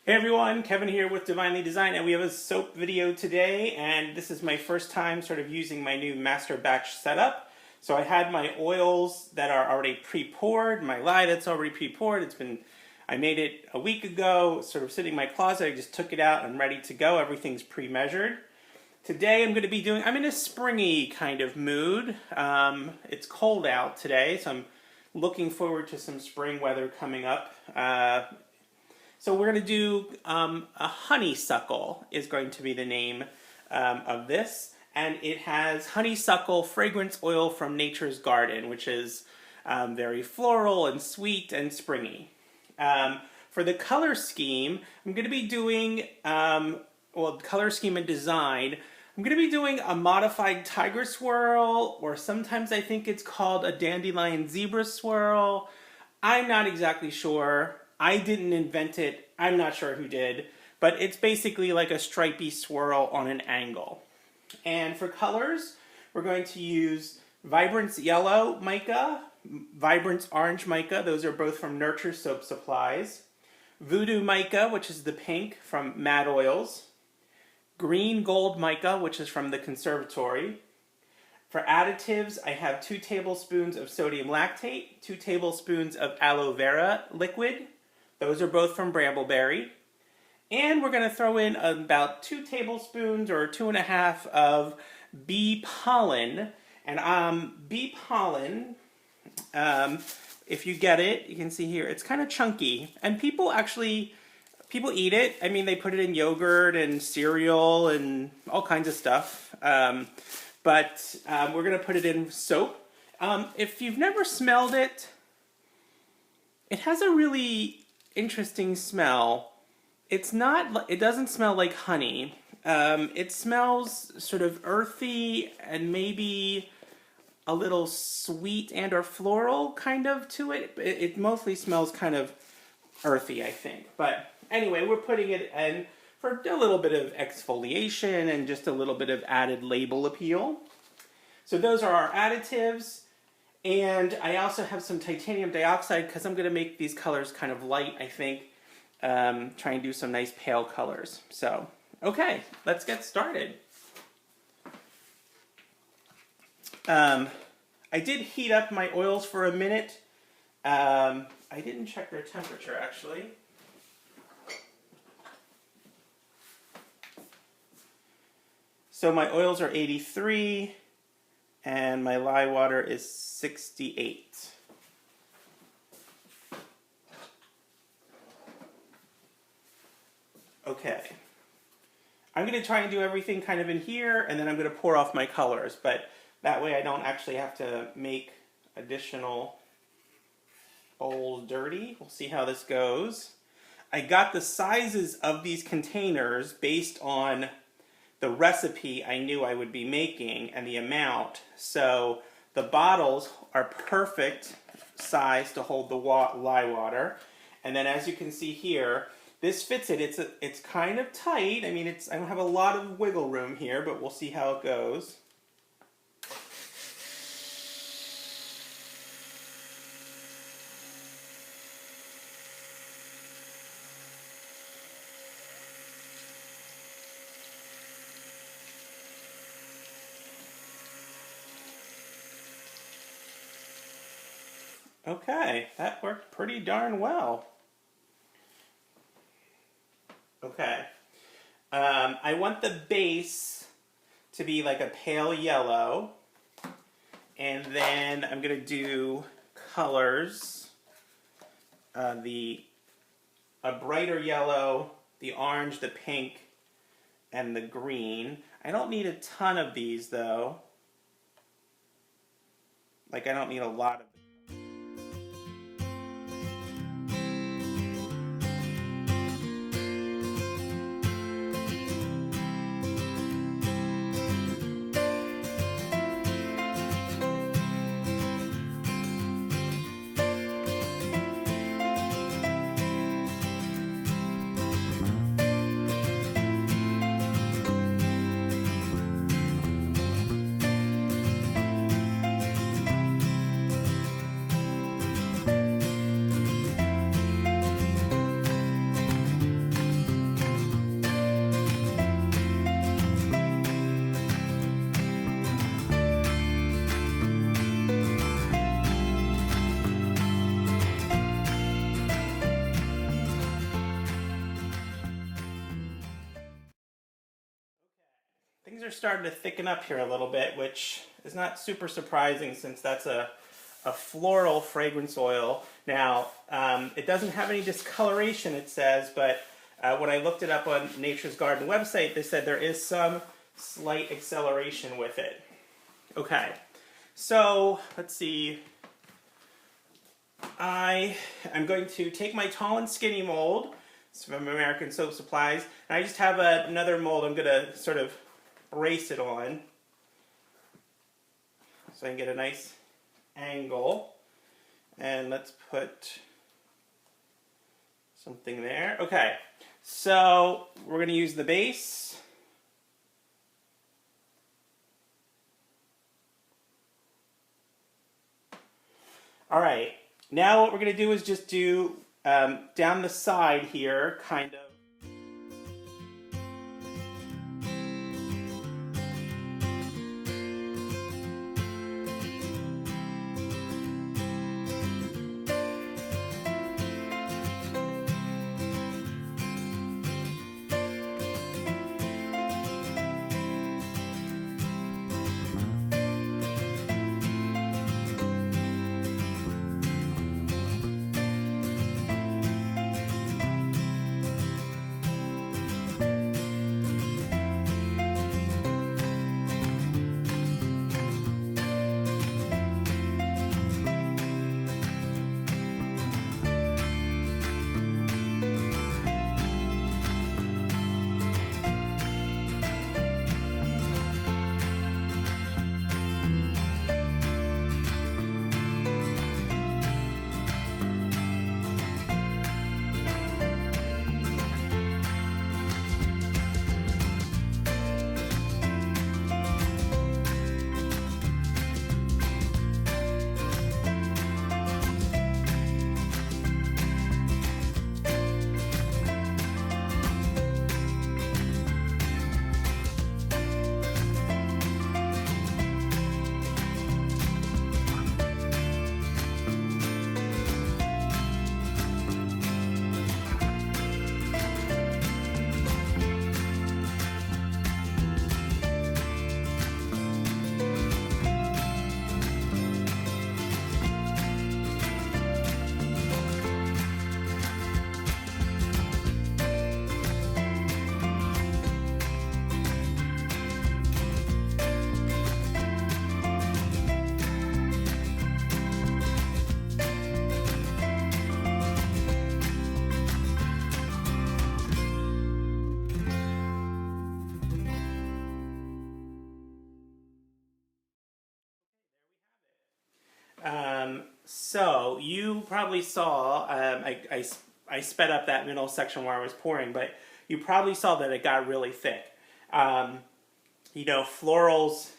Hey everyone, Kevin here with Divinely Design, and we have a soap video today, and this is my first time sort of using my new master batch setup. So I had my oils that are already pre-poured, my lye that's already pre-poured. I made it a week ago, sort of sitting in my closet. I just took it out and ready to go. Everything's pre-measured. Today I'm in a springy kind of mood. It's cold out today, so I'm looking forward to some spring weather coming up. So we're going to do a honeysuckle is going to be the name of this. And it has honeysuckle fragrance oil from Nature's Garden, which is very floral and sweet and springy. For the color scheme, I'm going to be doing, color scheme and design, I'm going to be doing a modified tiger swirl, or sometimes I think it's called a dandelion zebra swirl. I'm not exactly sure. I didn't invent it. I'm not sure who did, but it's basically like a stripy swirl on an angle. And for colors, we're going to use Vibrance Yellow Mica, Vibrance Orange Mica. Those are both from Nurture Soap Supplies. Voodoo Mica, which is the pink from Mad Oils. Green Gold Mica, which is from the Conservatoire. For additives, I have 2 tablespoons of sodium lactate, 2 tablespoons of aloe vera liquid. Those are both from Bramble Berry. And we're going to throw in about 2 tablespoons or 2.5 of bee pollen. And bee pollen, if you get it, you can see here, it's kind of chunky. And people eat it. I mean, they put it in yogurt and cereal and all kinds of stuff. But we're going to put it in soap. If you've never smelled it, it has a really interesting smell. It doesn't smell like honey. It smells sort of earthy and maybe a little sweet and or floral kind of to it. It mostly smells kind of earthy, I think. But anyway, we're putting it in for a little bit of exfoliation and just a little bit of added label appeal. So those are our additives. And I also have some titanium dioxide because I'm going to make these colors kind of light, I think. Try and do some nice pale colors. So, okay, let's get started. I did heat up my oils for a minute. I didn't check their temperature, actually. So my oils are 83. And my lye water is 68. Okay. I'm going to try and do everything kind of in here, and then I'm going to pour off my colors. But that way I don't actually have to make additional bowls dirty. We'll see how this goes. I got the sizes of these containers based on the recipe I knew I would be making and the amount. So the bottles are perfect size to hold the lye water. And then as you can see here, this fits it. It's kind of tight. I mean, I don't have a lot of wiggle room here, but we'll see how it goes. Okay, that worked pretty darn well. Okay, I want the base to be like a pale yellow, and then I'm going to do colors, a brighter yellow, the orange, the pink, and the green. I don't need a ton of these though. Like, I don't need a lot of them. Things are starting to thicken up here a little bit, which is not super surprising since that's a floral fragrance oil. Now, it doesn't have any discoloration, it says, but when I looked it up on Nature's Garden website, they said there is some slight acceleration with it. Okay, so let's see. I am going to take my tall and skinny mold. It's from American Soap Supplies. And I just have another mold I'm going to sort of brace it on so I can get a nice angle. And let's put something there. Okay, so we're going to use the base. All right, now what we're going to do is just do down the side here, kind of. So you probably saw, I sped up that middle section where I was pouring, but you probably saw that it got really thick. You know, florals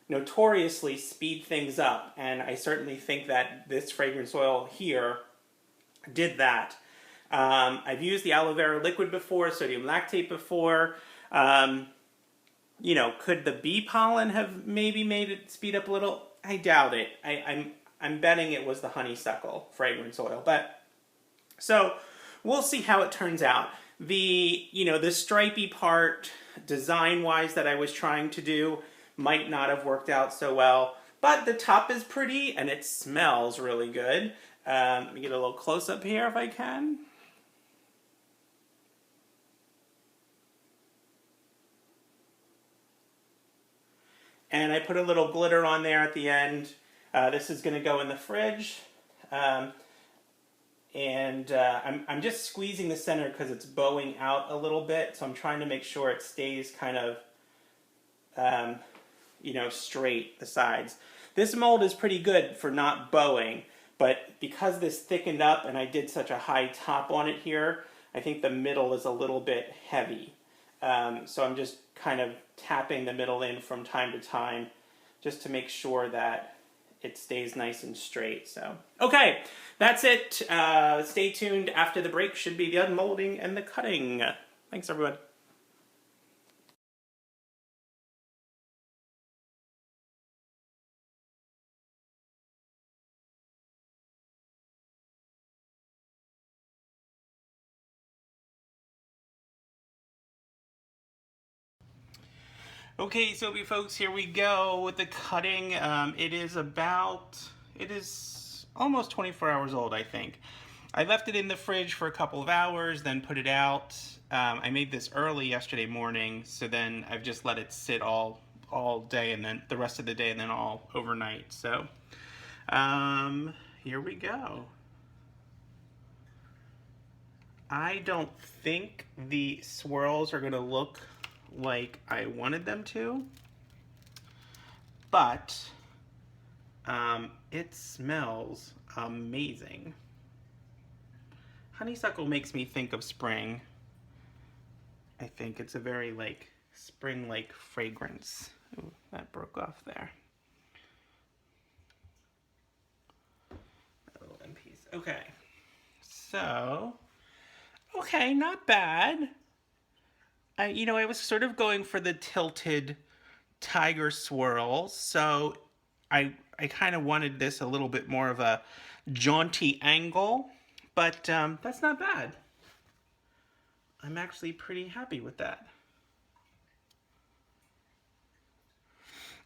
notoriously speed things up, and I certainly think that this fragrance oil here did that. I've used the aloe vera liquid before, sodium lactate before. You know, could the bee pollen have maybe made it speed up a little? I doubt it. I'm betting it was the honeysuckle fragrance oil. But so we'll see how it turns out. The stripy part, design-wise, that I was trying to do might not have worked out so well. But the top is pretty and it smells really good. Let me get a little close-up here if I can. And I put a little glitter on there at the end. This is going to go in the fridge. I'm just squeezing the center because it's bowing out a little bit. So I'm trying to make sure it stays kind of, straight, the sides. This mold is pretty good for not bowing. But because this thickened up and I did such a high top on it here, I think the middle is a little bit heavy. So I'm just kind of tapping the middle in from time to time just to make sure that it stays nice and straight. So, okay, that's it. Stay tuned. After the break should be the unmolding and the cutting. Thanks, everyone. Okay, Soapy folks, here we go with the cutting. It is almost 24 hours old, I think. I left it in the fridge for a couple of hours, then put it out. I made this early yesterday morning, so then I've just let it sit all day, and then the rest of the day, and then all overnight. So, here we go. I don't think the swirls are gonna look like I wanted them to, but it smells amazing. Honeysuckle makes me think of spring. I think it's a very like spring-like fragrance. Ooh, that broke off there. A little in piece. Okay, so okay, not bad. I was sort of going for the tilted tiger swirls, so I kind of wanted this a little bit more of a jaunty angle, but that's not bad. I'm actually pretty happy with that.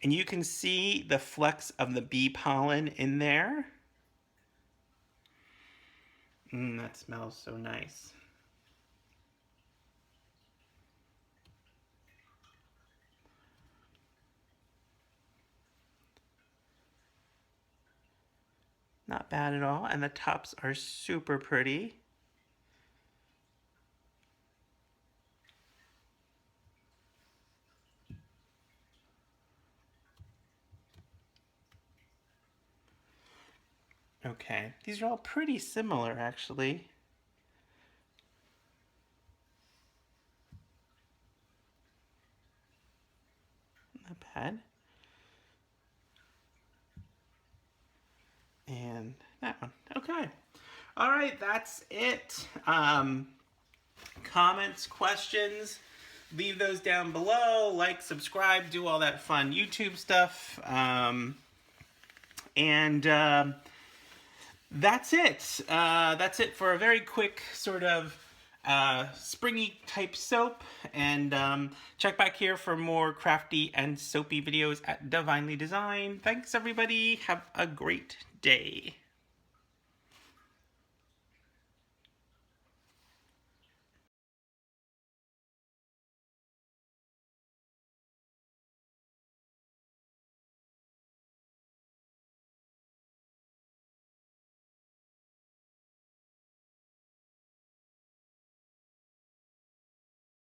And you can see the flecks of the bee pollen in there. That smells so nice. Not bad at all, and the tops are super pretty. Okay, these are all pretty similar actually. Not bad. And that one. Okay. All right, that's it. Comments, questions, leave those down below. Like, subscribe, do all that fun YouTube stuff. That's it. That's it for a very quick sort of springy type soap. And check back here for more crafty and soapy videos at Divinely Design. Thanks, everybody. Have a great day.